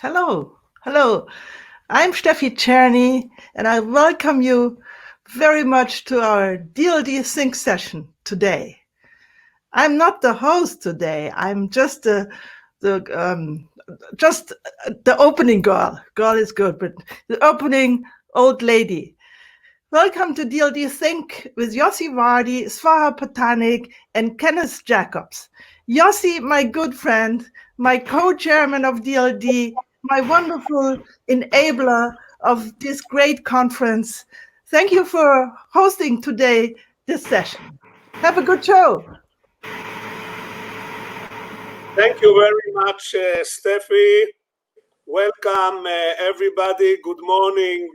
Hello, hello. I'm Steffi Czerny, and I welcome you very much to our DLD Sync session today. I'm not the host today. I'm just the just the opening girl. Girl is good, but the opening old lady. Welcome to DLD Sync with Yossi Vardi, Swaha Pattanaik, and Kenneth Jacobs. Yossi, my good friend, my co-chairman of DLD, my wonderful enabler of this great conference. Thank you for hosting today this session. Have a good show. Thank you very much, Steffi. Welcome, everybody. Good morning,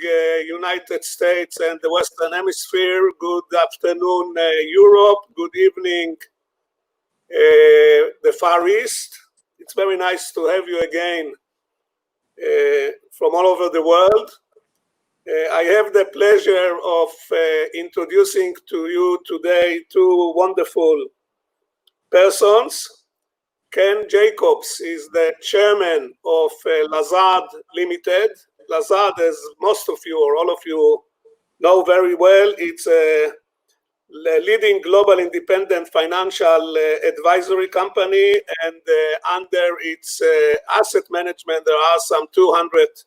United States and the Western Hemisphere. Good afternoon, Europe. Good evening, the Far East. It's very nice to have you again from all over the world. I have the pleasure of introducing to you today two wonderful persons. Ken Jacobs is the chairman of Lazard Limited. Lazard, as most of you or all of you know very well, it's a leading global independent financial advisory company, and under its asset management, there are some $200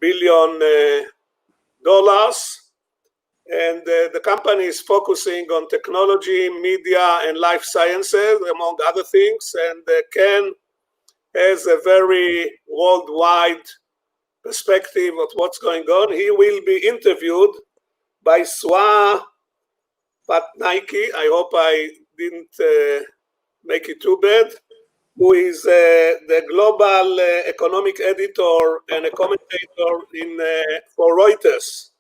billion. And the company is focusing on technology, media, and life sciences, among other things. And Ken has a very worldwide perspective of what's going on. He will be interviewed by Swaha Pattanaik. I hope I didn't make it too bad, who is the global economic editor and a commentator for Reuters.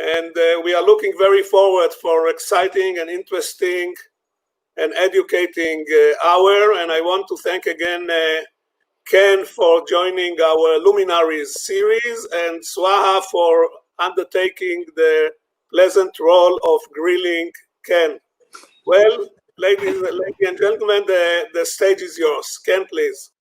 And we are looking very forward for exciting and interesting and educating hour. And I want to thank again Ken for joining our Luminaries series, and Swaha for undertaking the pleasant role of grilling Ken. Well, ladies and gentlemen, the stage is yours. Ken, please.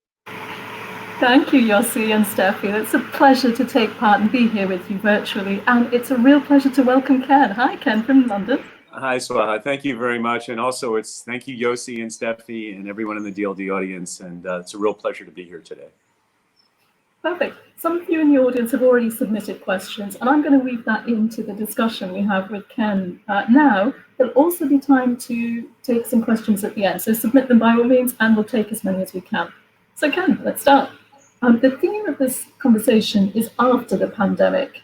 Thank you, Yossi and Steffi. It's a pleasure to take part and be here with you virtually. And it's a real pleasure to welcome Ken. Hi, Ken from London. Hi, Swaha. Thank you very much. And also, thank you, Yossi and Steffi and everyone in the DLD audience. And it's a real pleasure to be here today. Perfect. Some of you in the audience have already submitted questions, and I'm going to weave that into the discussion we have with Ken now. There'll also be time to take some questions at the end. So submit them by all means, and we'll take as many as we can. So Ken, let's start. The theme of this conversation is after the pandemic.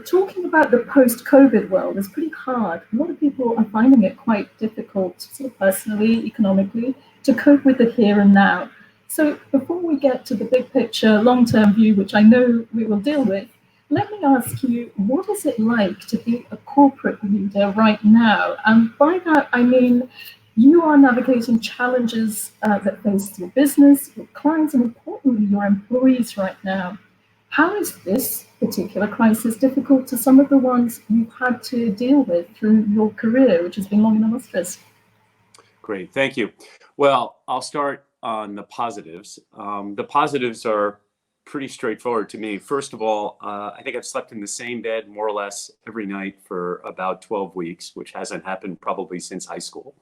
Talking about the post-COVID world is pretty hard. A lot of people are finding it quite difficult, sort of personally, economically, to cope with the here and now. So before we get to the big picture, long-term view, which I know we will deal with, let me ask you, what is it like to be a corporate leader right now? And by that, I mean, you are navigating challenges that face your business, your clients, and importantly, your employees right now. How is this particular crisis difficult to some of the ones you've had to deal with through your career, which has been long and illustrious? Great, thank you. Well, I'll start on the positives. The positives are pretty straightforward to me. First of all, I think I've slept in the same bed more or less every night for about 12 weeks, which hasn't happened probably since high school.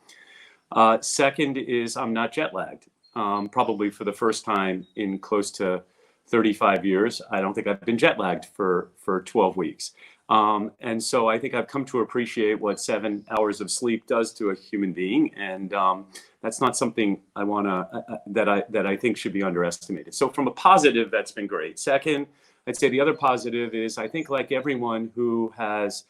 Second is I'm not jet lagged, probably for the first time in close to 35 years. I don't think I've been jet lagged for 12 weeks. And so I think I've come to appreciate what 7 hours of sleep does to a human being. And that's not something I want to, that I think should be underestimated. So from a positive, that's been great. Second, I'd say the other positive is I think like everyone who has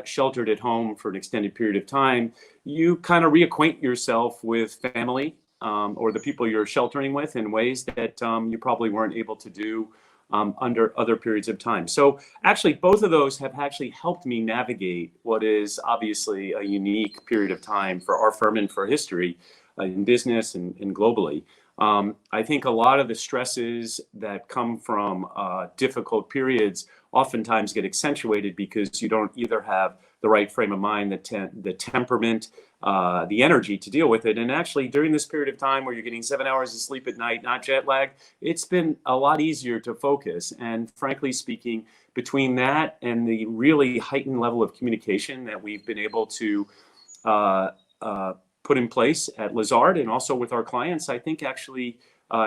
sheltered at home for an extended period of time, you kind of reacquaint yourself with family or the people you're sheltering with in ways that you probably weren't able to do under other periods of time. So actually, both of those have actually helped me navigate what is obviously a unique period of time for our firm and for history in business and globally. I think a lot of the stresses that come from difficult periods oftentimes get accentuated because you don't either have the right frame of mind, the temperament, the energy to deal with it. And actually, during this period of time where you're getting 7 hours of sleep at night, not jet lag, it's been a lot easier to focus. And frankly speaking, between that and the really heightened level of communication that we've been able to put in place at Lazard and also with our clients, I think actually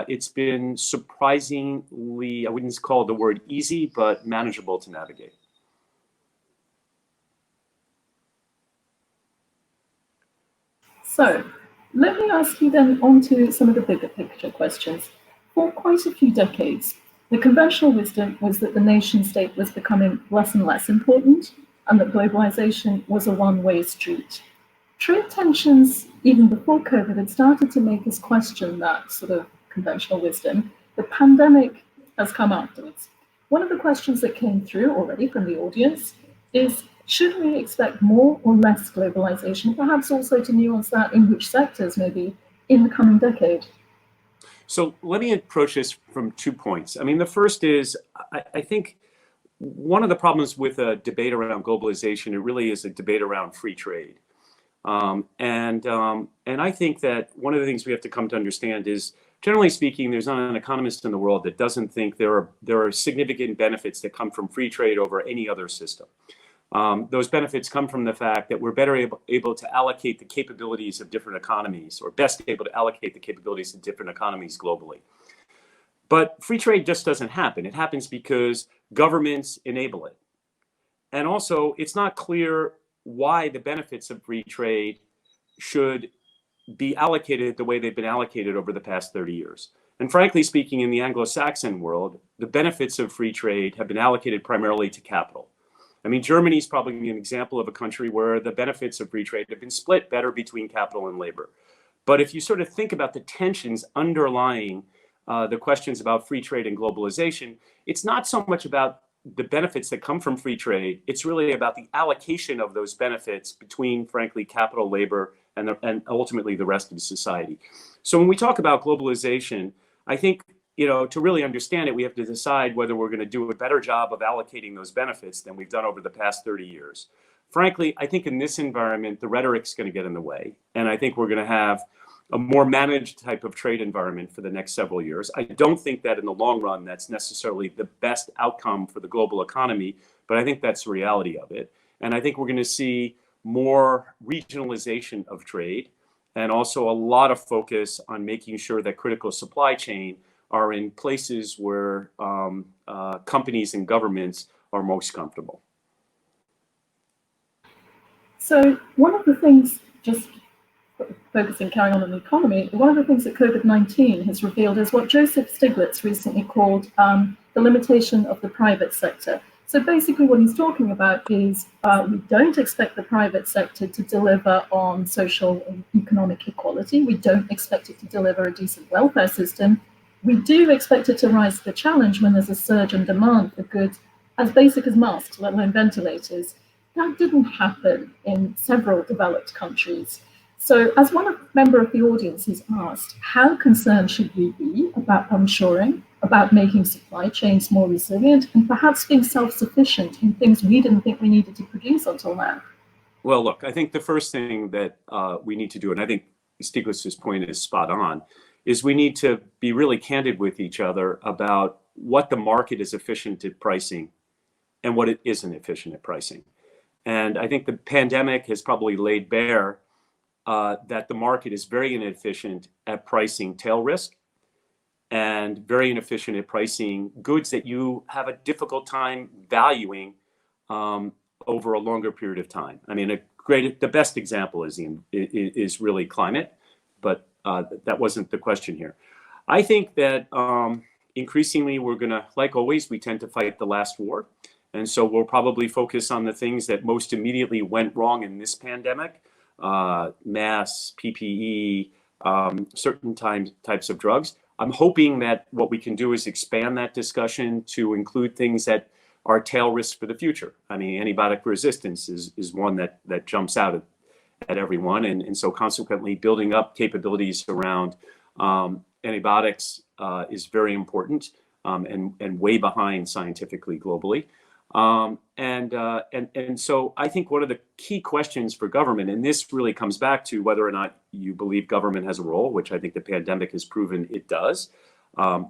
it's been surprisingly, I wouldn't call it the word easy, but manageable to navigate. So let me ask you then on to some of the bigger picture questions. For quite a few decades, the conventional wisdom was that the nation state was becoming less and less important and that globalization was a one-way street. Trade tensions, even before COVID, had started to make us question that sort of conventional wisdom. The pandemic has come afterwards. One of the questions that came through already from the audience is, should we expect more or less globalization? Perhaps also to nuance that in which sectors maybe in the coming decade. So let me approach this from 2 points. I mean, the first is, I think one of the problems with a debate around globalization, it really is a debate around free trade. And I think that one of the things we have to come to understand is, generally speaking, there's not an economist in the world that doesn't think there are significant benefits that come from free trade over any other system. Those benefits come from the fact that we're better able to allocate the capabilities of different economies, or best able to allocate the capabilities of different economies globally. But free trade just doesn't happen. It happens because governments enable it. And also, it's not clear why the benefits of free trade should be allocated the way they've been allocated over the past 30 years. And frankly speaking, in the Anglo-Saxon world, the benefits of free trade have been allocated primarily to capital. I mean, Germany is probably an example of a country where the benefits of free trade have been split better between capital and labor. But if you sort of think about the tensions underlying the questions about free trade and globalization, it's not so much about the benefits that come from free trade. It's really about the allocation of those benefits between, frankly, capital, labor, and ultimately the rest of society. So when we talk about globalization, I think, to really understand it, we have to decide whether we're going to do a better job of allocating those benefits than we've done over the past 30 years. Frankly, I think in this environment, the rhetoric's going to get in the way. And I think we're going to have a more managed type of trade environment for the next several years. I don't think that in the long run, that's necessarily the best outcome for the global economy, but I think that's the reality of it. And I think we're going to see more regionalization of trade, and also a lot of focus on making sure that critical supply chain are in places where companies and governments are most comfortable. So one of the things, just focusing, carrying on the economy, one of the things that COVID-19 has revealed is what Joseph Stiglitz recently called the limitation of the private sector. So basically what he's talking about is we don't expect the private sector to deliver on social and economic equality. We don't expect it to deliver a decent welfare system. We do expect it to rise to the challenge when there's a surge in demand for goods as basic as masks, let alone ventilators. That didn't happen in several developed countries. So as one member of the audience has asked, how concerned should we be about onshoring, about making supply chains more resilient, and perhaps being self-sufficient in things we didn't think we needed to produce until now? Well, look, I think the first thing that we need to do, and I think Stiglitz's point is spot on, is we need to be really candid with each other about what the market is efficient at pricing and what it isn't efficient at pricing. And I think the pandemic has probably laid bare that the market is very inefficient at pricing tail risk and very inefficient at pricing goods that you have a difficult time valuing over a longer period of time. I mean, the best example is really climate, but that wasn't the question here. I think that increasingly we're going to, like always, we tend to fight the last war. And so we'll probably focus on the things that most immediately went wrong in this pandemic, masks, PPE, certain types of drugs. I'm hoping that what we can do is expand that discussion to include things that are tail risks for the future. I mean, antibiotic resistance is one that jumps out at everyone. And so consequently, building up capabilities around antibiotics is very important and way behind scientifically globally. And so I think one of the key questions for government, and this really comes back to whether or not you believe government has a role, which I think the pandemic has proven it does.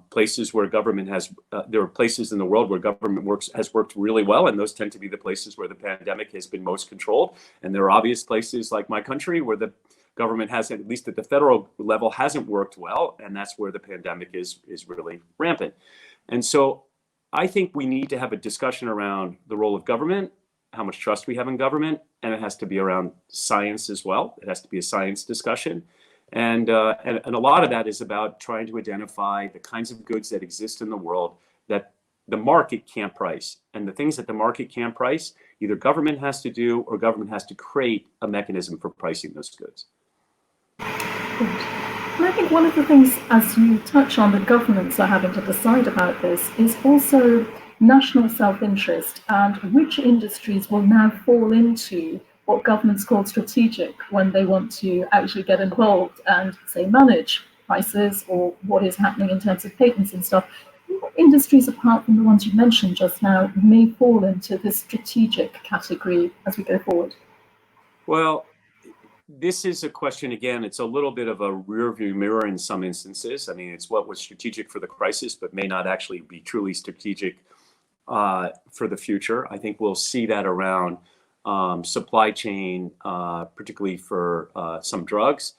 Places where government has, there are places in the world where government has worked really well, and those tend to be the places where the pandemic has been most controlled. And there are obvious places like my country where the government hasn't, at least at the federal level, hasn't worked well, and that's where the pandemic is really rampant. And so I think we need to have a discussion around the role of government, how much trust we have in government, and it has to be around science as well. It has to be a science discussion. And a lot of that is about trying to identify the kinds of goods that exist in the world that the market can't price. And the things that the market can't price, either government has to do or government has to create a mechanism for pricing those goods. And I think one of the things, as you touch on, the governments are having to decide about this is also national self-interest and which industries will now fall into what governments call strategic when they want to actually get involved and, say, manage prices or what is happening in terms of patents and stuff. What industries, apart from the ones you mentioned just now, may fall into this strategic category as we go forward? Well, this is a question, again, it's a little bit of a rear view mirror in some instances. I mean, it's what was strategic for the crisis, but may not actually be truly strategic for the future. I think we'll see that around supply chain, particularly for some drugs.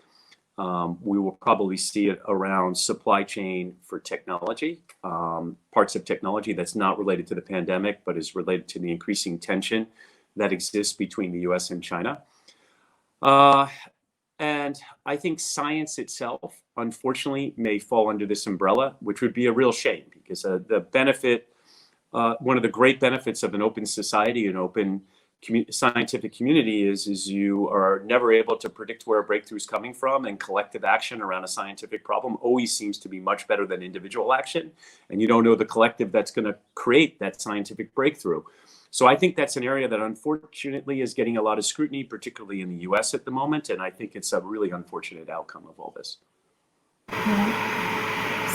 We will probably see it around supply chain for technology, parts of technology that's not related to the pandemic, but is related to the increasing tension that exists between the US and China. And I think science itself, unfortunately, may fall under this umbrella, which would be a real shame because the benefit, one of the great benefits of an open society, an open scientific community is you are never able to predict where a breakthrough is coming from, and collective action around a scientific problem always seems to be much better than individual action. And you don't know the collective that's going to create that scientific breakthrough. So I think that's an area that unfortunately is getting a lot of scrutiny, particularly in the US at the moment. And I think it's a really unfortunate outcome of all this. Yeah.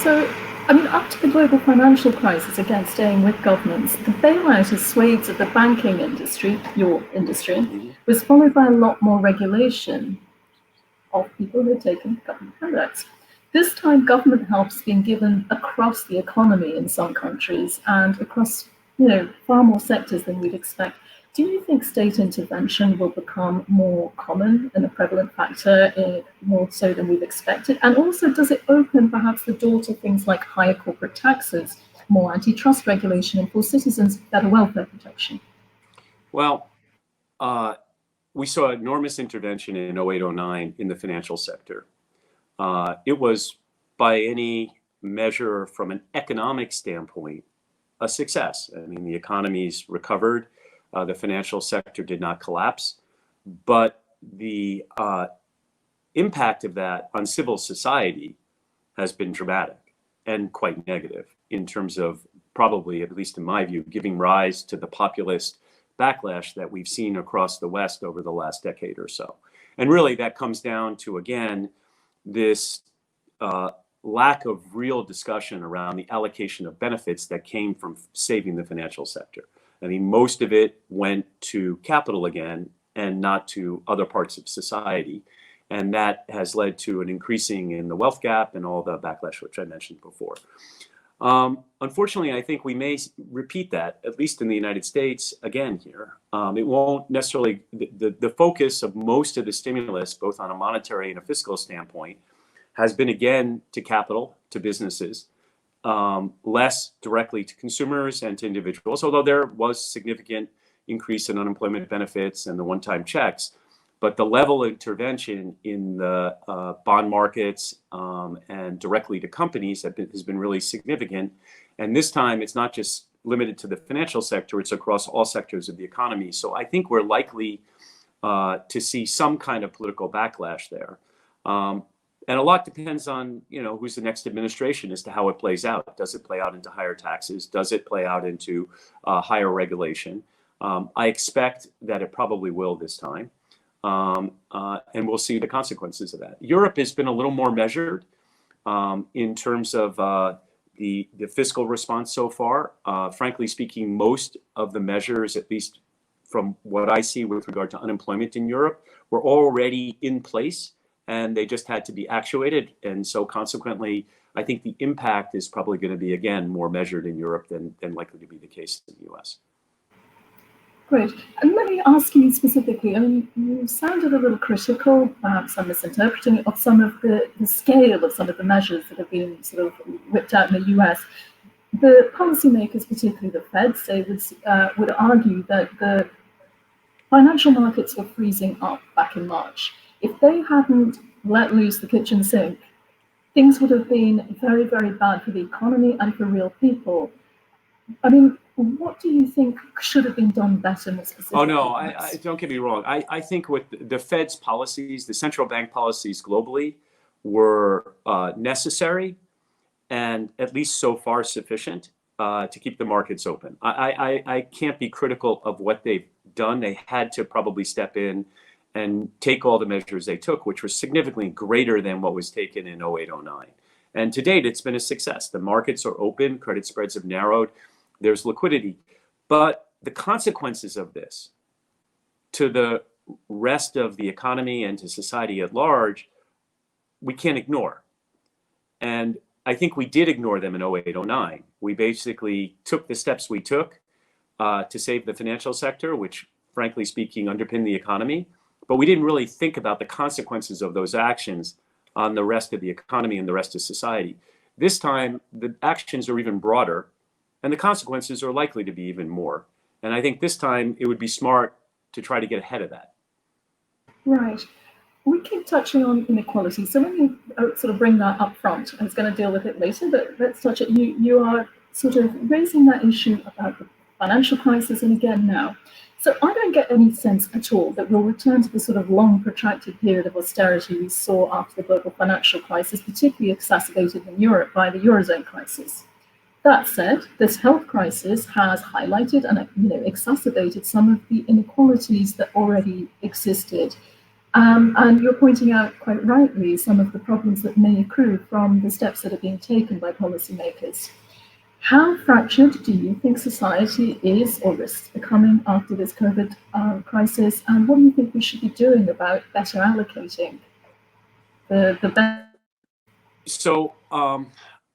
So, I mean, up to the global financial crisis, again, staying with governments, the bailout of swathes of the banking industry, your industry, was followed by a lot more regulation of people who had taken government handouts. This time, government help's been given across the economy in some countries and across, far more sectors than we'd expect. Do you think state intervention will become more common and a prevalent factor, more so than we've expected? And also, does it open perhaps the door to things like higher corporate taxes, more antitrust regulation, and for citizens, better welfare protection? Well, we saw enormous intervention in 08-09 in the financial sector. It was, by any measure from an economic standpoint, a success. I mean, the economy's recovered. The financial sector did not collapse, but the impact of that on civil society has been dramatic and quite negative in terms of probably, at least in my view, giving rise to the populist backlash that we've seen across the West over the last decade or so. And really that comes down to, again, this lack of real discussion around the allocation of benefits that came from saving the financial sector. I mean, most of it went to capital again and not to other parts of society. And that has led to an increasing in the wealth gap and all the backlash, which I mentioned before. Unfortunately, I think we may repeat that, at least in the United States, again here. It won't necessarily, the focus of most of the stimulus, both on a monetary and a fiscal standpoint, has been again to capital, to businesses, less directly to consumers and to individuals, although there was significant increase in unemployment benefits and the one-time checks. But the level of intervention in the bond markets and directly to companies has been really significant. And this time, it's not just limited to the financial sector, it's across all sectors of the economy. So I think we're likely to see some kind of political backlash there. And a lot depends on, who's the next administration as to how it plays out. Does it play out into higher taxes? Does it play out into higher regulation? I expect that it probably will this time. And we'll see the consequences of that. Europe has been a little more measured in terms of the fiscal response so far. Frankly speaking, most of the measures, at least from what I see with regard to unemployment in Europe, were already in place, and they just had to be actuated. And so consequently, I think the impact is probably going to be, again, more measured in Europe than likely to be the case in the US. Great. And let me ask you specifically, I mean, you sounded a little critical, perhaps I'm misinterpreting it, of some of the scale of some of the measures that have been sort of whipped out in the US. The policymakers, particularly the Fed, would argue that the financial markets were freezing up back in March. If they hadn't let loose the kitchen sink, things would have been very, very bad for the economy and for real people. I mean, what do you think should have been done better more specifically? Oh, no, I don't get me wrong. I think with the Fed's policies, the central bank policies globally were necessary and at least so far sufficient to keep the markets open. I can't be critical of what they've done. They had to probably step in and take all the measures they took, which were significantly greater than what was taken in 08-09. And to date, it's been a success. The markets are open, credit spreads have narrowed, there's liquidity. But the consequences of this to the rest of the economy and to society at large, we can't ignore. And I think we did ignore them in 08-09. We basically took the steps we took to save the financial sector, which frankly speaking underpinned the economy. But we didn't really think about the consequences of those actions on the rest of the economy and the rest of society. This time, the actions are even broader, and the consequences are likely to be even more. And I think this time it would be smart to try to get ahead of that. Right. We keep touching on inequality. So let me sort of bring that up front. I was going to deal with it later, but let's touch it. You are sort of raising that issue about the financial crisis, and again now. So I don't get any sense at all that we'll return to the sort of long protracted period of austerity we saw after the global financial crisis, particularly exacerbated in Europe by the Eurozone crisis. That said, this health crisis has highlighted and exacerbated some of the inequalities that already existed. And you're pointing out quite rightly some of the problems that may accrue from the steps that are being taken by policymakers. How fractured do you think society is or risks becoming after this COVID crisis? And what do you think we should be doing about better allocating the benefits? So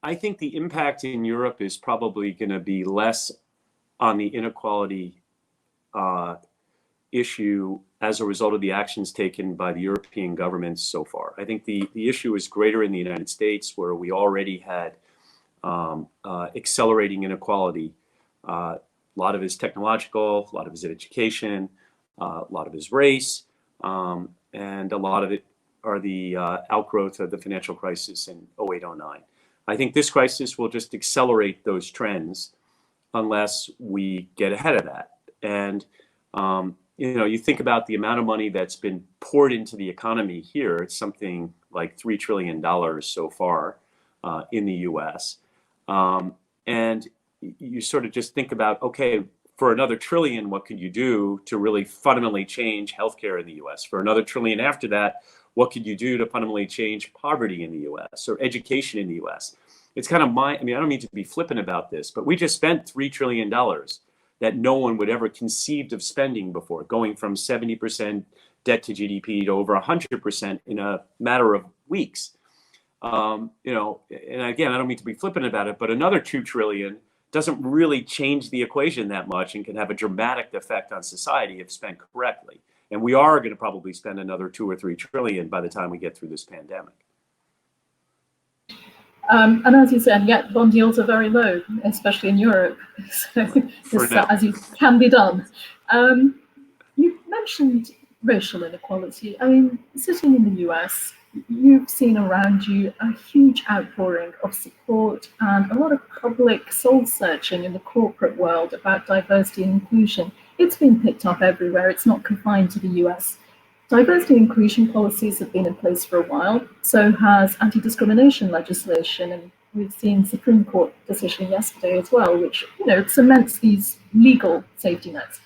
I think the impact in Europe is probably going to be less on the inequality issue as a result of the actions taken by the European governments so far. I think the issue is greater in the United States, where we already had accelerating inequality. A lot of it is technological, a lot of it is education, a lot of it is race, and a lot of it are the outgrowth of the financial crisis in 08-09. I think this crisis will just accelerate those trends unless we get ahead of that. And you think about the amount of money that's been poured into the economy here. It's something like $3 trillion so far in the US. And you sort of just think about, okay, for another trillion, what could you do to really fundamentally change healthcare in the US? For another trillion after that, what could you do to fundamentally change poverty in the US or education in the US? It's kind of I don't mean to be flippant about this, but we just spent $3 trillion that no one would ever conceived of spending before, going from 70% debt to GDP to over 100% in a matter of weeks. And again, I don't mean to be flippant about it, but another $2 trillion doesn't really change the equation that much and can have a dramatic effect on society if spent correctly. And we are going to probably spend another 2 or 3 trillion by the time we get through this pandemic. And as you said, yet bond yields are very low, especially in Europe. So this, as you can be done. You mentioned racial inequality. I mean, sitting in the US, you've seen around you a huge outpouring of support and a lot of public soul searching in the corporate world about diversity and inclusion. It's been picked up everywhere. It's not confined to the US. Diversity and inclusion policies have been in place for a while. So has anti-discrimination legislation, and we've seen Supreme Court decision yesterday as well, which cements these legal safety nets.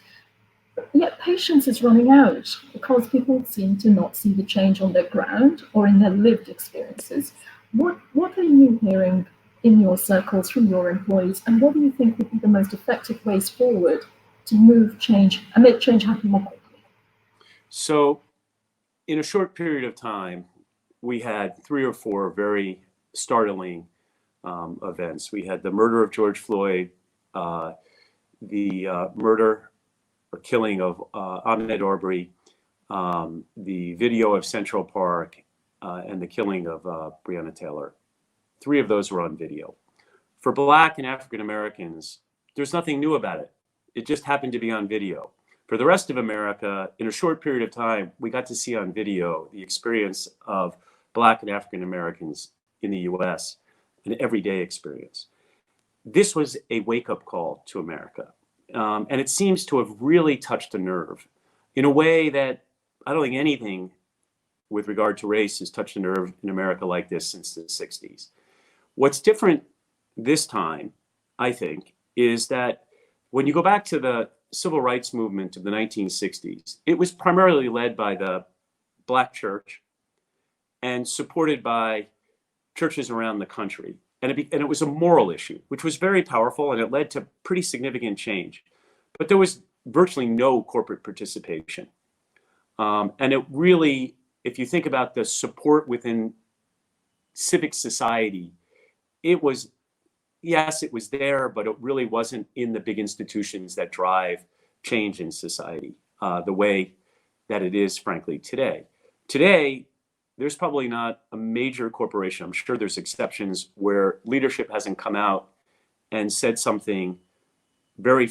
Yet patience is running out because people seem to not see the change on their ground or in their lived experiences. What are you hearing in your circles from your employees, and what do you think would be the most effective ways forward to move change and make change happen more quickly? So in a short period of time, we had 3 or 4 very startling events. We had the murder of George Floyd, the murder or killing of Ahmaud Arbery, the video of Central Park, and the killing of Breonna Taylor. 3 of those were on video. For Black and African Americans, there's nothing new about it. It just happened to be on video. For the rest of America, in a short period of time, we got to see on video the experience of Black and African Americans in the US, an everyday experience. This was a wake-up call to America. And it seems to have really touched a nerve in a way that I don't think anything with regard to race has touched a nerve in America like this since the 60s. What's different this time, I think, is that when you go back to the civil rights movement of the 1960s, it was primarily led by the Black church and supported by churches around the country. And it was a moral issue, which was very powerful, and it led to pretty significant change. But there was virtually no corporate participation. And it really, if you think about the support within civic society, it was, yes, it was there, but it really wasn't in the big institutions that drive change in society the way that it is, frankly, today. Today, there's probably not a major corporation, I'm sure there's exceptions, where leadership hasn't come out and said something very,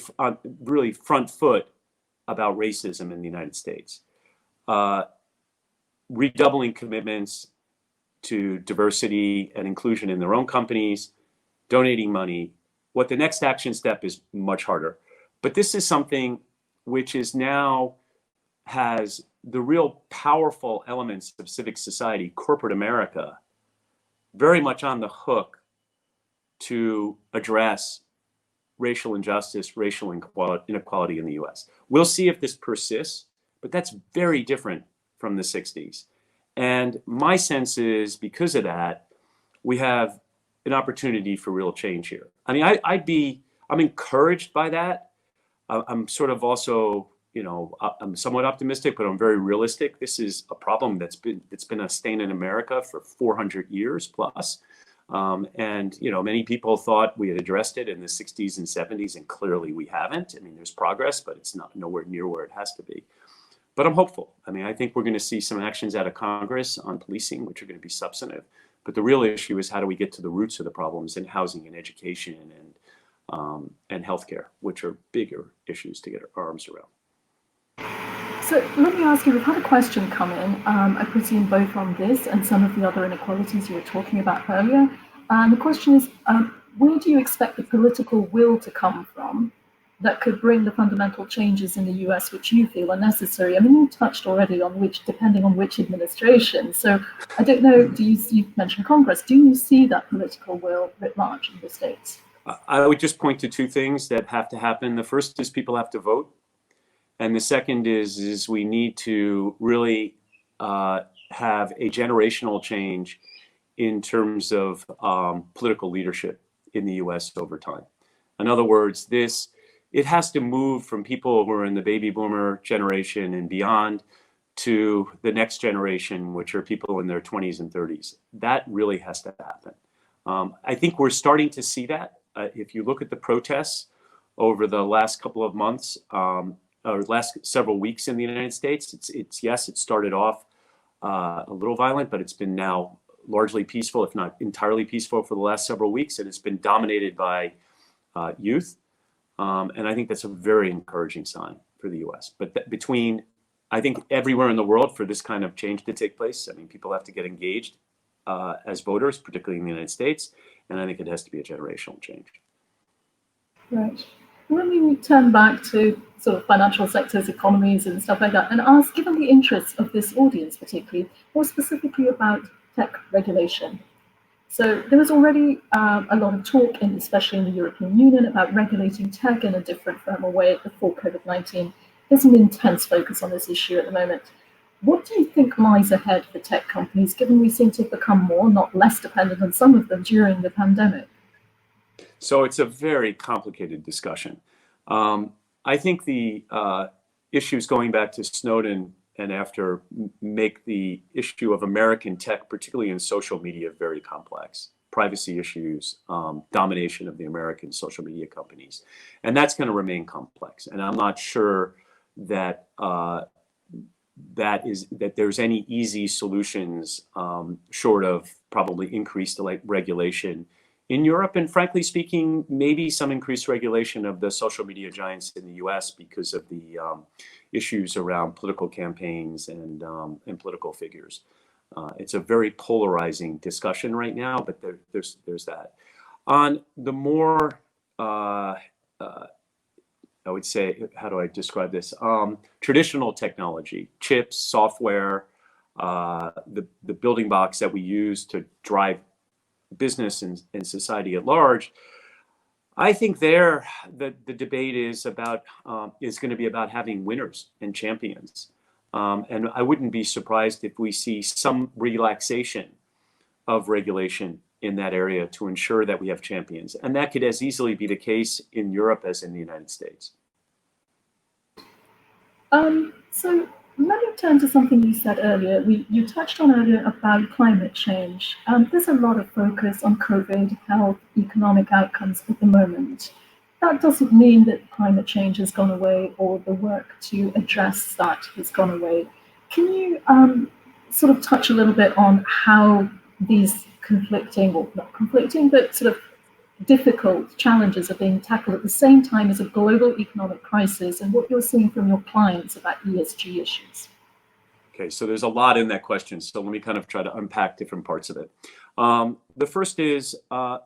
really front foot about racism in the United States. Redoubling commitments to diversity and inclusion in their own companies, donating money. What the next action step is much harder. But this is something which is now has the real powerful elements of civic society, corporate America, very much on the hook to address racial injustice, racial inequality in the US. We'll see if this persists, but that's very different from the 60s. And my sense is because of that, we have an opportunity for real change here. I mean, I'm encouraged by that. I'm sort of also, I'm somewhat optimistic, but I'm very realistic. This is a problem it's been a stain in America for 400 years plus. And many people thought we had addressed it in the 60s and 70s, and clearly we haven't. I mean, there's progress, but it's not nowhere near where it has to be. But I'm hopeful. I mean, I think we're going to see some actions out of Congress on policing, which are going to be substantive. But the real issue is how do we get to the roots of the problems in housing and education and healthcare, which are bigger issues to get our arms around. So let me ask you, we've had a question come in, I presume both on this and some of the other inequalities you were talking about earlier. The question is, where do you expect the political will to come from that could bring the fundamental changes in the US which you feel are necessary? I mean, you touched already on depending on which administration. So I don't know, you mentioned Congress, do you see that political will writ large in the States? I would just point to 2 things that have to happen. The first is people have to vote. And the second is we need to really have a generational change in terms of political leadership in the US over time. In other words, it has to move from people who are in the baby boomer generation and beyond to the next generation, which are people in their 20s and 30s. That really has to happen. I think we're starting to see that. If you look at the protests over the last couple of months, or last several weeks in the United States, it started off a little violent, but it's been now largely peaceful, if not entirely peaceful, for the last several weeks, and it's been dominated by youth. And I think that's a very encouraging sign for the US. But I think everywhere in the world for this kind of change to take place, I mean, people have to get engaged as voters, particularly in the United States, and I think it has to be a generational change. Right. Let me turn back to sort of financial sectors, economies and stuff like that, and ask, given the interests of this audience particularly, more specifically about tech regulation. So there was already a lot of talk, especially in the European Union, about regulating tech in a different, firmer way before COVID-19. There's an intense focus on this issue at the moment. What do you think lies ahead for tech companies, given we seem to have become more, not less, dependent on some of them during the pandemic? So it's a very complicated discussion. I think the issues going back to Snowden and after make the issue of American tech, particularly in social media, very complex. Privacy issues, domination of the American social media companies. And that's going to remain complex. And I'm not sure that that there's any easy solutions short of probably increased regulation in Europe, and frankly speaking, maybe some increased regulation of the social media giants in the US because of the issues around political campaigns and political figures. It's a very polarizing discussion right now, but there's that. On the more, I would say, how do I describe this? Traditional technology, chips, software, the building blocks that we use to drive business and society at large. I think the debate is going to be about having winners and champions. And I wouldn't be surprised if we see some relaxation of regulation in that area to ensure that we have champions. And that could as easily be the case in Europe as in the United States. So let me turn to something you said earlier. You touched on earlier about climate change. There's a lot of focus on COVID, health, economic outcomes at the moment. That doesn't mean that climate change has gone away or the work to address that has gone away. Can you sort of touch a little bit on how these conflicting, or not conflicting, but sort of difficult challenges are being tackled at the same time as a global economic crisis, and what you're seeing from your clients about ESG issues? Okay, so there's a lot in that question. So let me kind of try to unpack different parts of it. The first is, I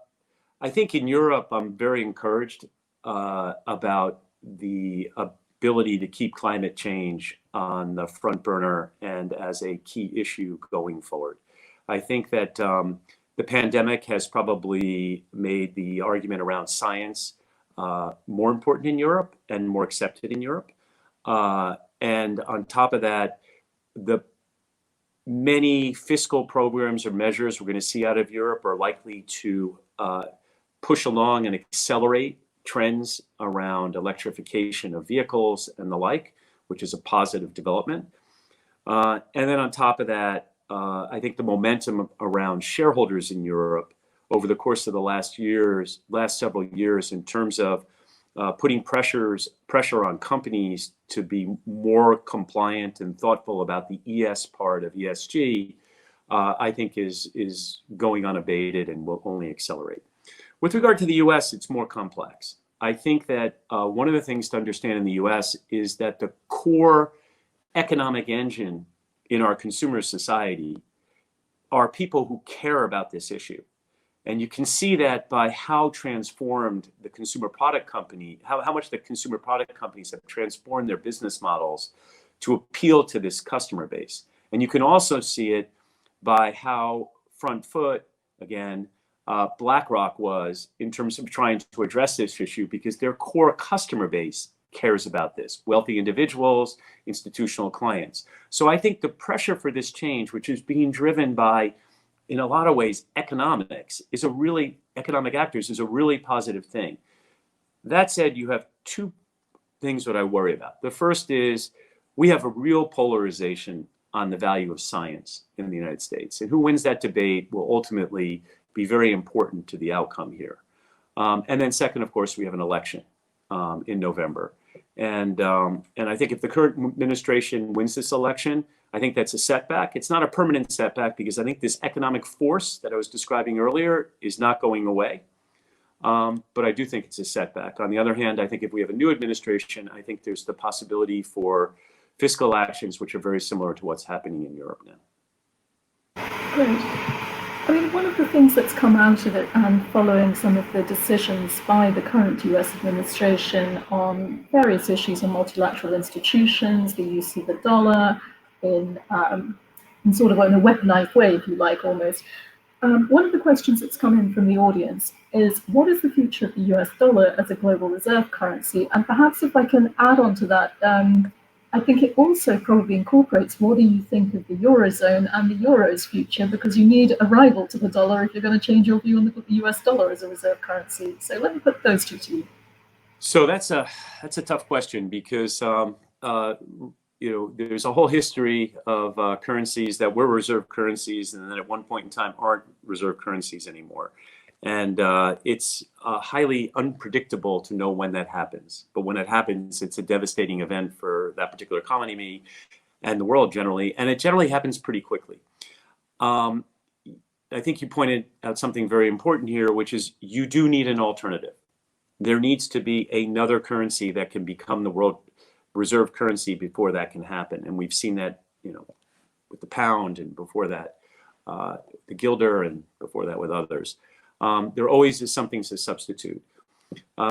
think in Europe, I'm very encouraged about the ability to keep climate change on the front burner and as a key issue going forward. I think that the pandemic has probably made the argument around science more important in Europe and more accepted in Europe. And on top of that, the many fiscal programs or measures we're going to see out of Europe are likely to push along and accelerate trends around electrification of vehicles and the like, which is a positive development. And then on top of that, I think the momentum around shareholders in Europe over the course of the last several years in terms of putting pressure on companies to be more compliant and thoughtful about the ES part of ESG, I think is going unabated and will only accelerate. With regard to the US, it's more complex. I think that one of the things to understand in the US is that the core economic engine in our consumer society are people who care about this issue. And you can see that by how transformed the consumer product company, how much the consumer product companies have transformed their business models to appeal to this customer base. And you can also see it by how front foot, again, BlackRock was in terms of trying to address this issue, because their core customer base cares about this, wealthy individuals, institutional clients. So I think the pressure for this change, which is being driven by, in a lot of ways, economics, economic actors, is a really positive thing. That said, you have two things that I worry about. The first is we have a real polarization on the value of science in the United States, and who wins that debate will ultimately be very important to the outcome here. And then second, of course, we have an election in November. And I think if the current administration wins this election, I think that's a setback. It's not a permanent setback, because I think this economic force that I was describing earlier is not going away. But I do think it's a setback. On the other hand, I think if we have a new administration, I think there's the possibility for fiscal actions which are very similar to what's happening in Europe now. Great. I mean, one of the things that's come out of it, and following some of the decisions by the current US administration on various issues on multilateral institutions, the use of the dollar in sort of in a weaponized way, if you like, almost. One of the questions that's come in from the audience is, what is the future of the US dollar as a global reserve currency? And perhaps if I can add on to that, I think it also probably incorporates what do you think of the Eurozone and the Euro's future, because you need a rival to the dollar if you're going to change your view on the US dollar as a reserve currency. So let me put those two to you. So that's a tough question, because there's a whole history of currencies that were reserve currencies and then at one point in time aren't reserve currencies anymore. And it's highly unpredictable to know when that happens. But when it happens, it's a devastating event for that particular economy and the world generally. And it generally happens pretty quickly. I think you pointed out something very important here, which is you do need an alternative. There needs to be another currency that can become the world reserve currency before that can happen. And we've seen that, with the pound, and before that, the guilder, and before that with others. There always is something to substitute.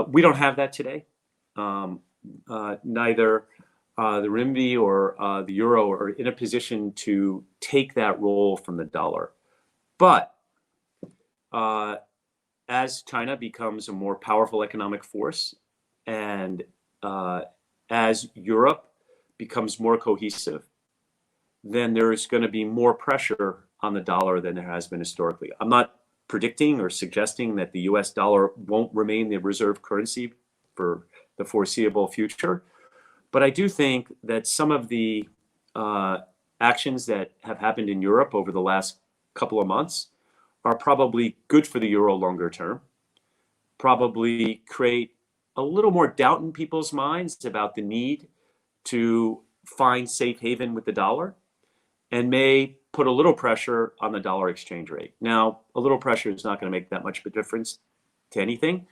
We don't have that today. Neither the renminbi or the euro are in a position to take that role from the dollar. But as China becomes a more powerful economic force, and as Europe becomes more cohesive, then there's going to be more pressure on the dollar than there has been historically. I'm not predicting or suggesting that the US dollar won't remain the reserve currency for the foreseeable future. But I do think that some of the actions that have happened in Europe over the last couple of months are probably good for the euro longer term, probably create a little more doubt in people's minds about the need to find safe haven with the dollar, and may put a little pressure on the dollar exchange rate. Now, a little pressure is not going to make that much of a difference to anything.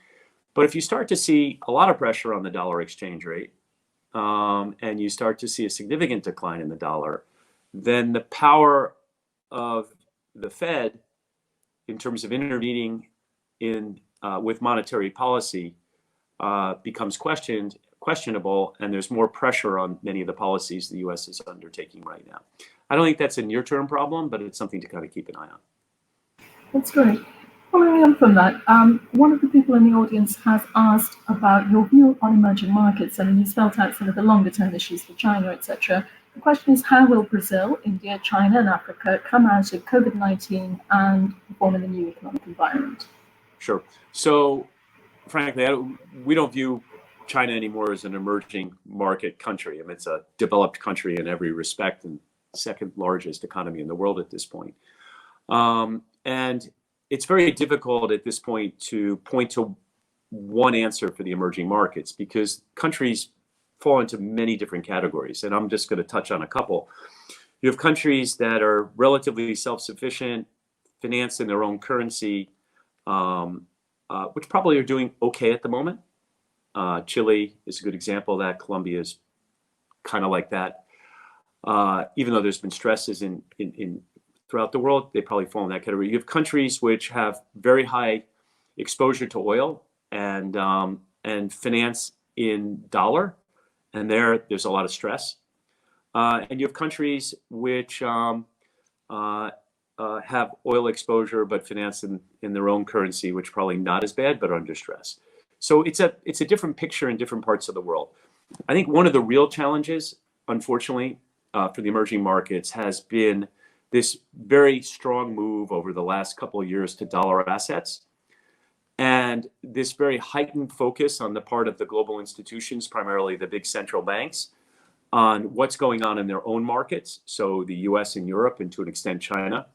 But if you start to see a lot of pressure on the dollar exchange rate, and you start to see a significant decline in the dollar, then the power of the Fed in terms of intervening in with monetary policy becomes questionable, and there's more pressure on many of the policies the U.S. is undertaking right now. I don't think that's a near-term problem, but it's something to kind of keep an eye on. That's great. Following on from that, one of the people in the audience has asked about your view on emerging markets, and you spelled out some of the longer-term issues for China, etc. The question is, how will Brazil, India, China, and Africa come out of COVID-19 and perform in the new economic environment? Sure. So, frankly, we don't view China anymore as an emerging market country. I mean, it's a developed country in every respect, and second largest economy in the world at this point. And it's very difficult at this point to point to one answer for the emerging markets, because countries fall into many different categories. And I'm just going to touch on a couple. You have countries that are relatively self-sufficient, financed in their own currency, which probably are doing okay at the moment. Chile is a good example of that. Colombia is kind of like that. Even though there's been stresses in throughout the world, they probably fall in that category. You have countries which have very high exposure to oil and finance in dollar, and there's a lot of stress. And you have countries which have oil exposure but finance in their own currency, which probably not as bad but under stress. So it's a different picture in different parts of the world. I think one of the real challenges, unfortunately, for the emerging markets has been this very strong move over the last couple of years to dollar assets, and this very heightened focus on the part of the global institutions, primarily the big central banks, on what's going on in their own markets, so the US and Europe, and to an extent China,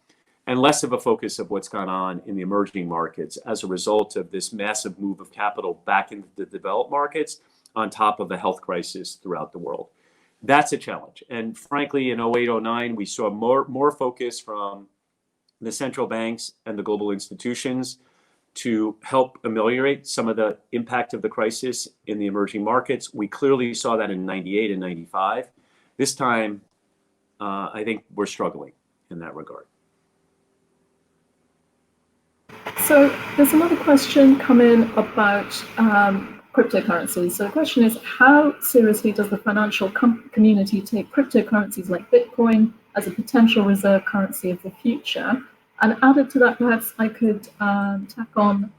and less of a focus of what's gone on in the emerging markets as a result of this massive move of capital back into the developed markets on top of the health crisis throughout the world. That's a challenge. And frankly, in 08-09, we saw more focus from the central banks and the global institutions to help ameliorate some of the impact of the crisis in the emerging markets. We clearly saw that in 98 and 95. This time, I think we're struggling in that regard. So there's another question come in about cryptocurrencies. So the question is, how seriously does the financial community take cryptocurrencies like Bitcoin as a potential reserve currency of the future? And added to that, perhaps I could tack on,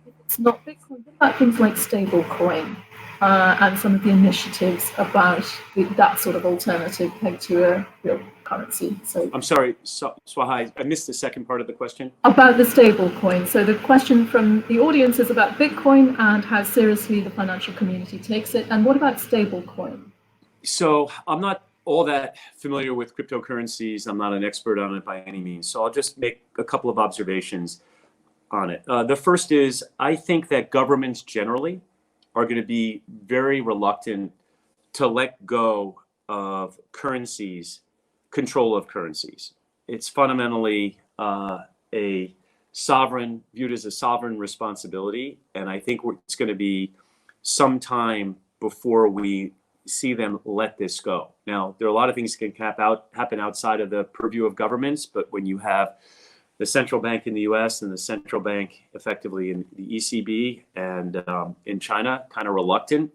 if it's not Bitcoin, what about things like stable coin? and some of the initiatives about that sort of alternative pegged to a real currency. So I'm sorry, Swaha, I missed the second part of the question. About the stable coin. So the question from the audience is about Bitcoin and how seriously the financial community takes it. And what about stable coin? So I'm not all that familiar with cryptocurrencies. I'm not an expert on it by any means. So I'll just make a couple of observations on it. The first is, I think that governments generally are going to be very reluctant to let go of currencies, control of currencies. It's fundamentally a sovereign, viewed as a sovereign responsibility. And I think it's going to be some time before we see them let this go. Now, there are a lot of things that can happen outside of the purview of governments, but when you have the central bank in the US and the central bank effectively in the ECB and in China kind of reluctant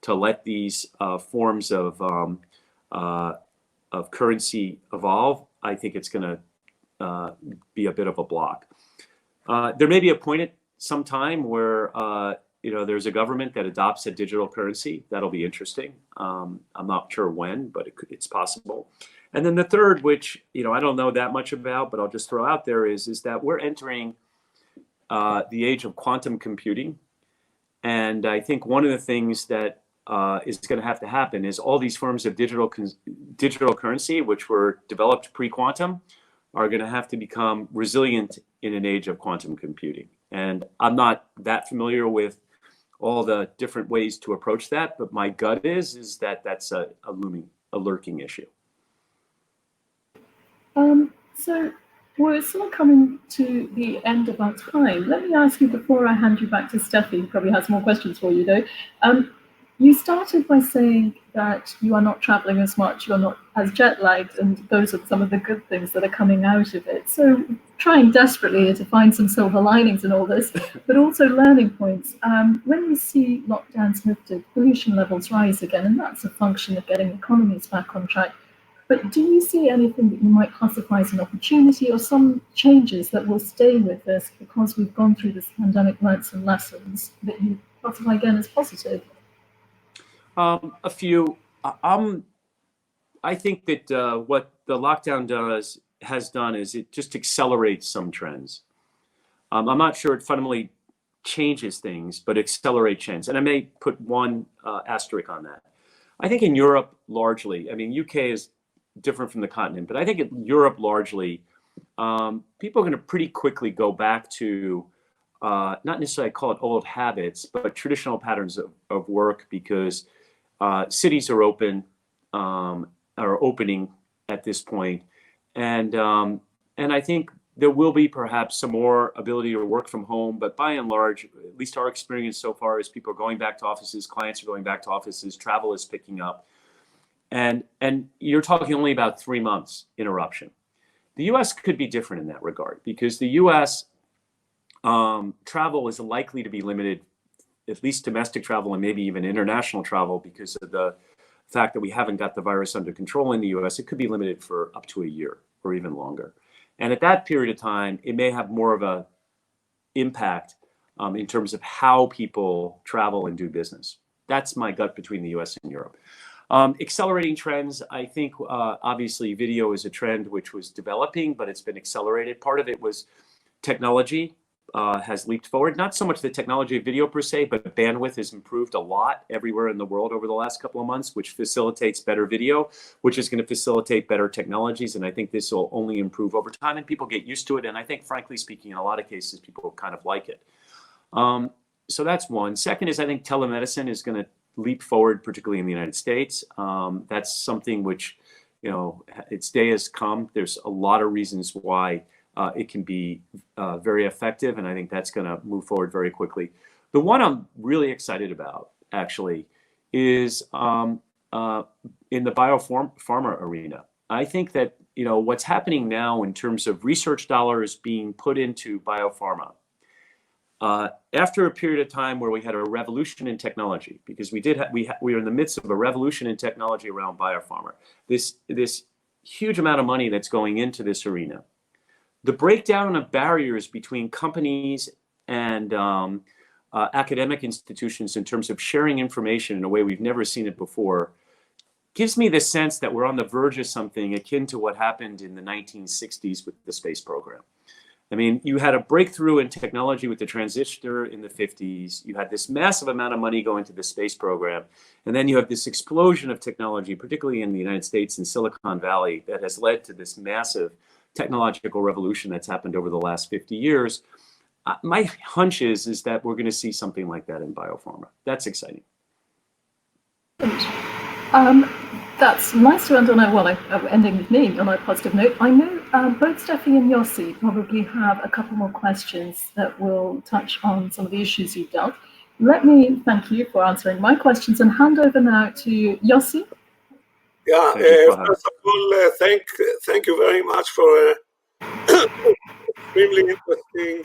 to let these forms of currency evolve, I think it's going to be a bit of a block. There may be a point at some time where there's a government that adopts a digital currency. That'll be interesting. I'm not sure when, but it's possible. And then the third, which I don't know that much about, but I'll just throw out there is that we're entering the age of quantum computing. And I think one of the things that is going to have to happen is all these forms of digital currency, which were developed pre-quantum, are going to have to become resilient in an age of quantum computing. And I'm not that familiar with all the different ways to approach that, but my gut is that that's a lurking issue. So we're sort of coming to the end of our time. Let me ask you, before I hand you back to Steffi, who probably has more questions for you though. You started by saying that you are not traveling as much, you're not as jet lagged, and those are some of the good things that are coming out of it. So trying desperately to find some silver linings in all this, but also learning points. When we see lockdowns lifted, pollution levels rise again, and that's a function of getting economies back on track. But do you see anything that you might classify as an opportunity or some changes that will stay with us because we've gone through this pandemic, learned some lessons that you classify again as positive? A few. I think that what the lockdown has done is it just accelerates some trends. I'm not sure it fundamentally changes things, but accelerate trends. And I may put one asterisk on that. I think in Europe largely, UK is different from the continent, but I think in Europe largely, people are going to pretty quickly go back to not necessarily call it old habits, but traditional patterns of work, because cities are opening at this point, and I think there will be perhaps some more ability to work from home. But by and large, at least our experience so far is people are going back to offices, clients are going back to offices, travel is picking up, and you're talking only about 3 months interruption. The U.S. could be different in that regard, because the U.S. Travel is likely to be limited, at least domestic travel and maybe even international travel, because of the fact that we haven't got the virus under control in the US. It could be limited for up to a year or even longer. And at that period of time, it may have more of an impact in terms of how people travel and do business. That's my gut between the US and Europe. Accelerating trends, I think obviously video is a trend which was developing, but it's been accelerated. Part of it was technology has leaped forward. Not so much the technology of video per se, but bandwidth has improved a lot everywhere in the world over the last couple of months, which facilitates better video, which is going to facilitate better technologies. And I think this will only improve over time, and people get used to it. And I think, frankly speaking, in a lot of cases, people kind of like it. So that's one. Second is, I think telemedicine is going to leap forward, particularly in the United States. That's something which, its day has come. There's a lot of reasons why it can be very effective, and I think that's going to move forward very quickly. The one I'm really excited about, actually, is in the biopharma arena. I think that what's happening now in terms of research dollars being put into biopharma, after a period of time where we had a revolution in technology, because we were in the midst of a revolution in technology around biopharma. This huge amount of money that's going into this arena. The breakdown of barriers between companies and academic institutions in terms of sharing information in a way we've never seen it before gives me the sense that we're on the verge of something akin to what happened in the 1960s with the space program. I mean, you had a breakthrough in technology with the transistor in the 50s. You had this massive amount of money going to the space program. And then you have this explosion of technology, particularly in the United States and Silicon Valley, that has led to this massive technological revolution that's happened over the last 50 years. My hunch is that we're going to see something like that in biopharma. That's exciting. That's nice to end on ending with me on a positive note. I know both Steffi and Yossi probably have a couple more questions that will touch on some of the issues you've dealt. Let me thank you for answering my questions and hand over now to Yossi. Yeah, first of all, thank you very much for extremely interesting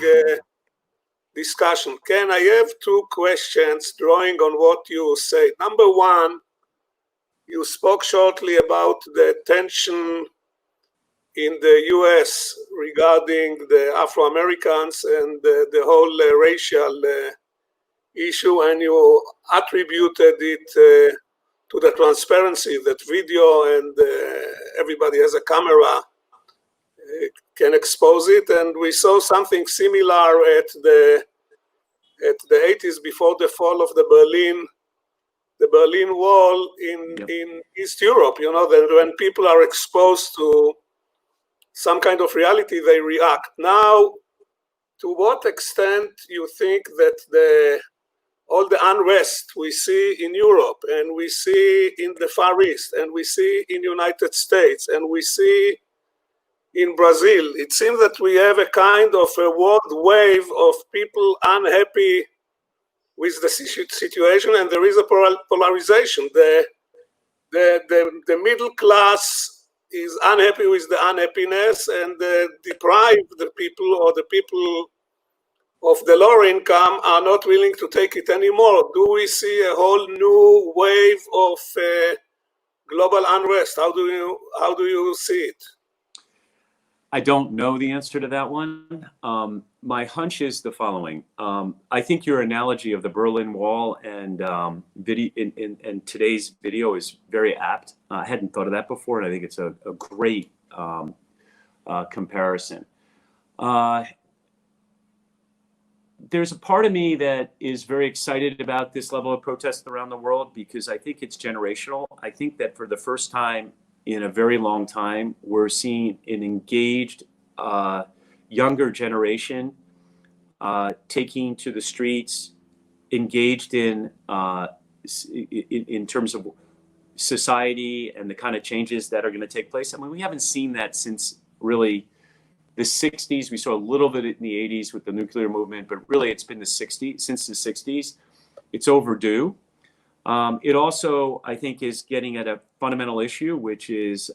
discussion. Ken, I have two questions drawing on what you said. Number one, you spoke shortly about the tension in the US regarding the Afro-Americans and the whole racial issue, and you attributed it to the transparency that video and everybody has a camera can expose it. And we saw something similar at the 80s before the fall of the Berlin Wall in East Europe. You know, that when people are exposed to some kind of reality, they react. Now, to what extent you think that all the unrest we see in Europe and we see in the Far East and we see in the United States and we see in Brazil, it seems that we have a kind of a world wave of people unhappy with the situation, and there is a polarization. The middle class is unhappy with the unhappiness and deprive the people, or the people of the lower income are not willing to take it anymore. Do we see a whole new wave of global unrest? How do you see it? I don't know the answer to that one. My hunch is the following. I think your analogy of the Berlin Wall and video in today's video is very apt. I hadn't thought of that before, and I think it's a great comparison. There's a part of me that is very excited about this level of protest around the world because I think it's generational. I think that for the first time in a very long time, we're seeing an engaged younger generation taking to the streets, engaged in terms of society and the kind of changes that are going to take place. I mean, we haven't seen that since really the 60s. We saw a little bit in the 80s with the nuclear movement, but really it's been since the 60s. It's overdue. It also, I think, is getting at a fundamental issue, which is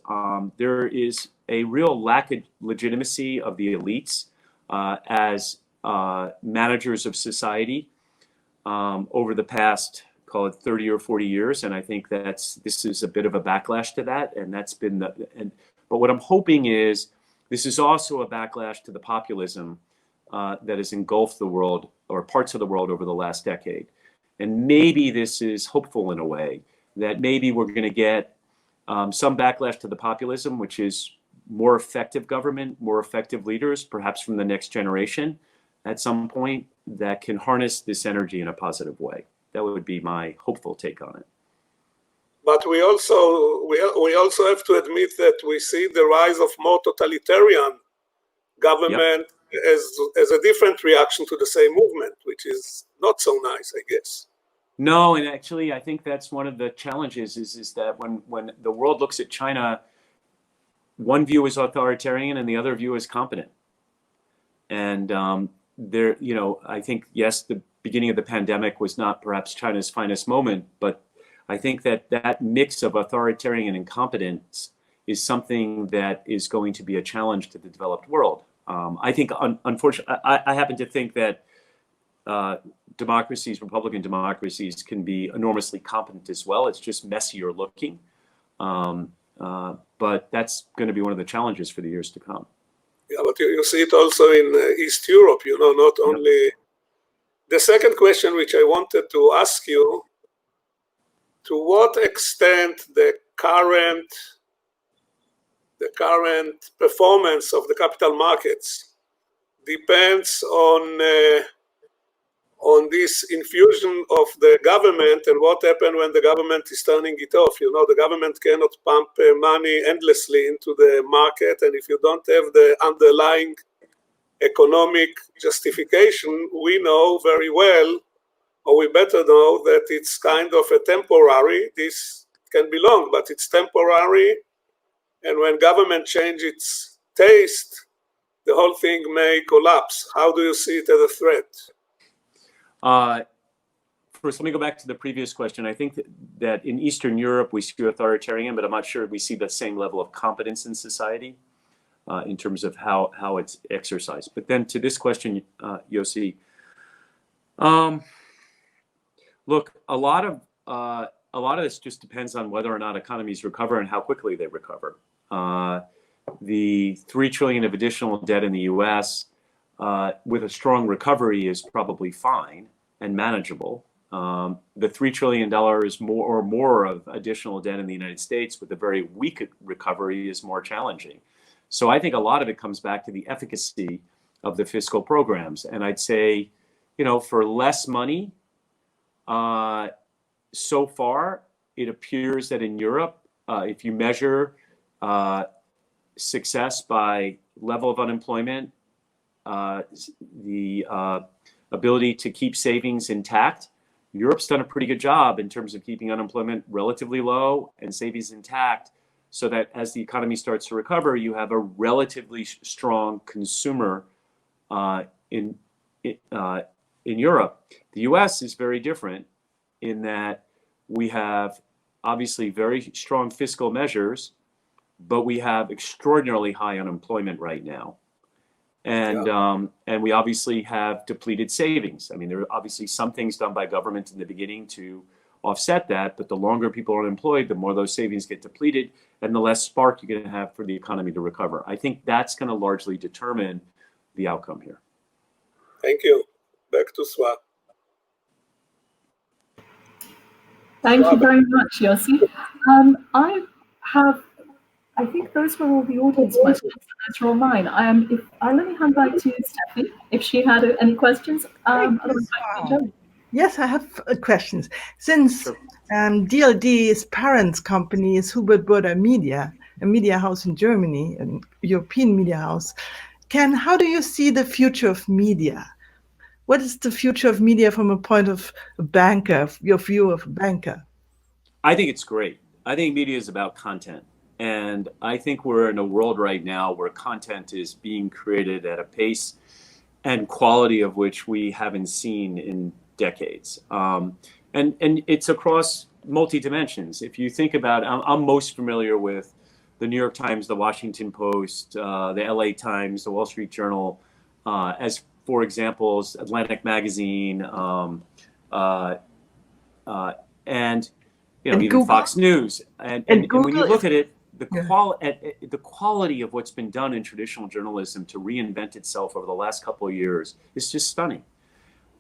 there is a real lack of legitimacy of the elites as managers of society over the past, call it 30 or 40 years. And I think this is a bit of a backlash to that. And that's been but what I'm hoping is this is also a backlash to the populism that has engulfed the world or parts of the world over the last decade. And maybe this is hopeful in a way that maybe we're going to get some backlash to the populism, which is more effective government, more effective leaders, perhaps from the next generation at some point that can harness this energy in a positive way. That would be my hopeful take on it. But we also have to admit that we see the rise of more totalitarian government as a different reaction to the same movement, which is not so nice, I guess. No, and actually, I think that's one of the challenges is that when the world looks at China, one view is authoritarian and the other view is competent. And I think, yes, the beginning of the pandemic was not perhaps China's finest moment, but I think that mix of authoritarian and competence is something that is going to be a challenge to the developed world. I think, unfortunately, I happen to think that democracies, Republican democracies, can be enormously competent as well. It's just messier looking. But that's going to be one of the challenges for the years to come. Yeah, but you see it also in East Europe, not The second question which I wanted to ask you, to what extent the current performance of the capital markets depends on this infusion of the government and what happened when the government is turning it off. You know, the government cannot pump money endlessly into the market, and if you don't have the underlying economic justification, we know very well, or we better know, that it's kind of a temporary. This can be long, but it's temporary, and when government change its taste, the whole thing may collapse. How do you see it as a threat? First, let me go back to the previous question. I think that in Eastern Europe, we see authoritarian, but I'm not sure we see the same level of competence in society in terms of how it's exercised. But then to this question, Yossi, look, a lot of this just depends on whether or not economies recover and how quickly they recover. The $3 trillion of additional debt in the U.S. With a strong recovery is probably fine and manageable. The $3 trillion more of additional debt in the United States with a very weak recovery is more challenging. So I think a lot of it comes back to the efficacy of the fiscal programs. And I'd say, you know, for less money, so far, it appears that in Europe, if you measure success by level of unemployment, the ability to keep savings intact, Europe's done a pretty good job in terms of keeping unemployment relatively low and savings intact, so that as the economy starts to recover, you have a relatively strong consumer in Europe. The US is very different in that we have obviously very strong fiscal measures, but we have extraordinarily high unemployment right now. And we obviously have depleted savings. I mean, there are obviously some things done by government in the beginning to offset that, but the longer people are unemployed, the more those savings get depleted and the less spark you're going to have for the economy to recover. I think that's going to largely determine the outcome here. Thank you. Back to Swaha. Thank you very much, Yossi. I think those were all the audience questions. Those are all mine. Let me hand back to Steffi if she had any questions. Yes, I have questions. Since DLD's parent company is Huber Media, a media house in Germany, a European media house, how do you see the future of media? What is the future of media from a point of a banker, your view of a banker? I think it's great. I think media is about content. And I think we're in a world right now where content is being created at a pace and quality of which we haven't seen in decades. And it's across multi-dimensions. If you think about, I'm most familiar with the New York Times, the Washington Post, the LA Times, the Wall Street Journal, as for examples, Atlantic Magazine, and even Google. Fox News. And when you look at it, the quality of what's been done in traditional journalism to reinvent itself over the last couple of years is just stunning.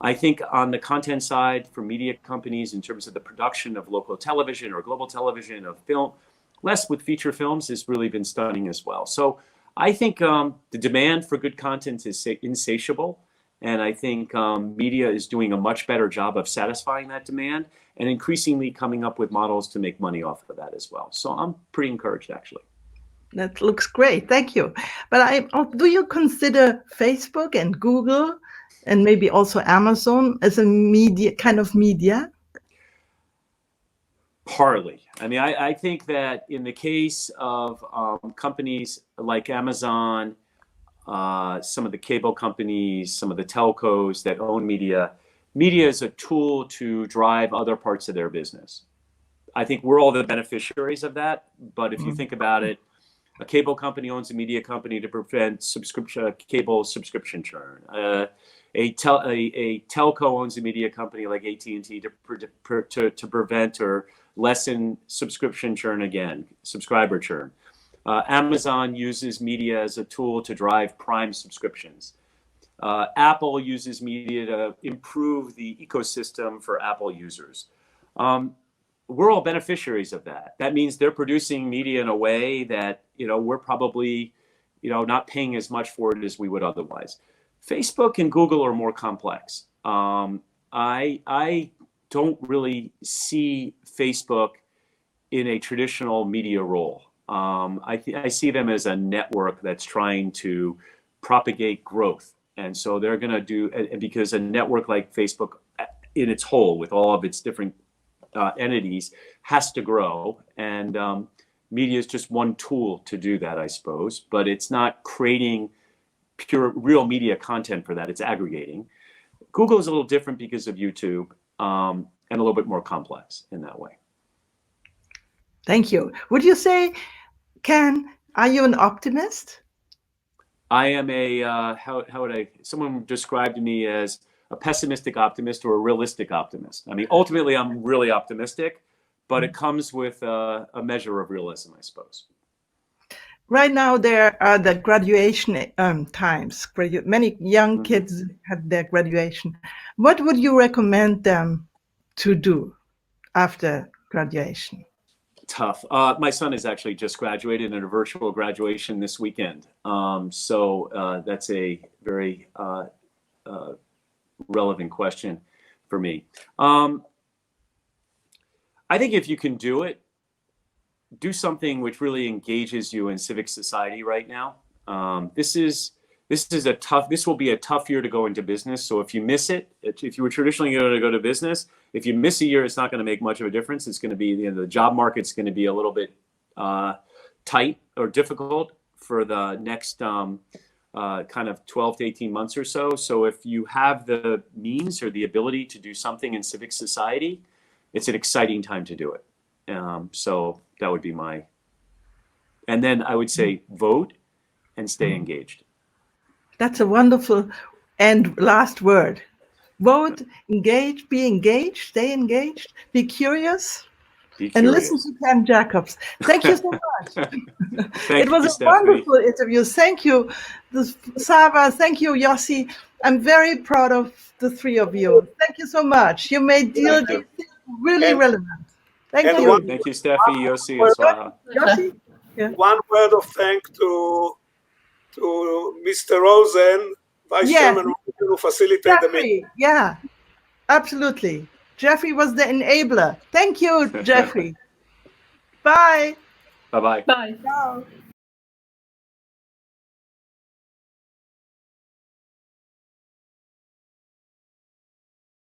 I think on the content side for media companies, in terms of the production of local television or global television, of film, less with feature films, has really been stunning as well. So I think the demand for good content is insatiable. And I think media is doing a much better job of satisfying that demand and increasingly coming up with models to make money off of that as well. So I'm pretty encouraged, actually. That looks great. Thank you. But do you consider Facebook and Google and maybe also Amazon as a media kind of media? Partly. I mean, I think that in the case of companies like Amazon, some of the cable companies, some of the telcos that own media is a tool to drive other parts of their business. I think we're all the beneficiaries of that. But if you think about it, a cable company owns a media company to prevent cable subscription churn. A telco owns a media company like AT&T to prevent or lessen subscription churn again, subscriber churn. Amazon uses media as a tool to drive Prime subscriptions. Apple uses media to improve the ecosystem for Apple users. We're all beneficiaries of that. That means they're producing media in a way that, we're probably, not paying as much for it as we would otherwise. Facebook and Google are more complex. I don't really see Facebook in a traditional media role. I see them as a network that's trying to propagate growth. And so they're going to do, because a network like Facebook in its whole, with all of its different entities, has to grow. And media is just one tool to do that, I suppose. But it's not creating pure, real media content for that. It's aggregating. Google is a little different because of YouTube, and a little bit more complex in that way. Thank you. Would you say, Ken, are you an optimist? I am a, someone described me as a pessimistic optimist or a realistic optimist. I mean, ultimately, I'm really optimistic, but it comes with a measure of realism, I suppose. Right now, there are the graduation times. Many young kids had their graduation. What would you recommend them to do after graduation? Tough. My son has actually just graduated in a virtual graduation this weekend. So that's a very relevant question for me. I think if you can do it, do something which really engages you in civic society right now. This will be a tough year to go into business. So if you miss it, if you were traditionally going to go to business, if you miss a year, it's not going to make much of a difference. It's going to be, the job market's going to be a little bit tight or difficult for the next kind of 12 to 18 months or so. So if you have the means or the ability to do something in civic society, it's an exciting time to do it. So that would be and then I would say vote and stay engaged. That's a wonderful and last word. Vote, engage, be engaged, stay engaged, be curious, and listen to Ken Jacobs. Thank you so much. It was a wonderful interview. Thank you, Sava. Thank you, Yossi. I'm very proud of the three of you. Thank you so much. You made DLD really relevant. Thank you. Thank you, Steffi, Yossi, and Swaha. Yossi? Yeah. One word of thanks to Mr. Rosen, Vice Chairman, who facilitated the meeting. Yeah, absolutely. Jeffrey was the enabler. Thank you, Jeffrey. Bye. Bye-bye. Bye. Ciao.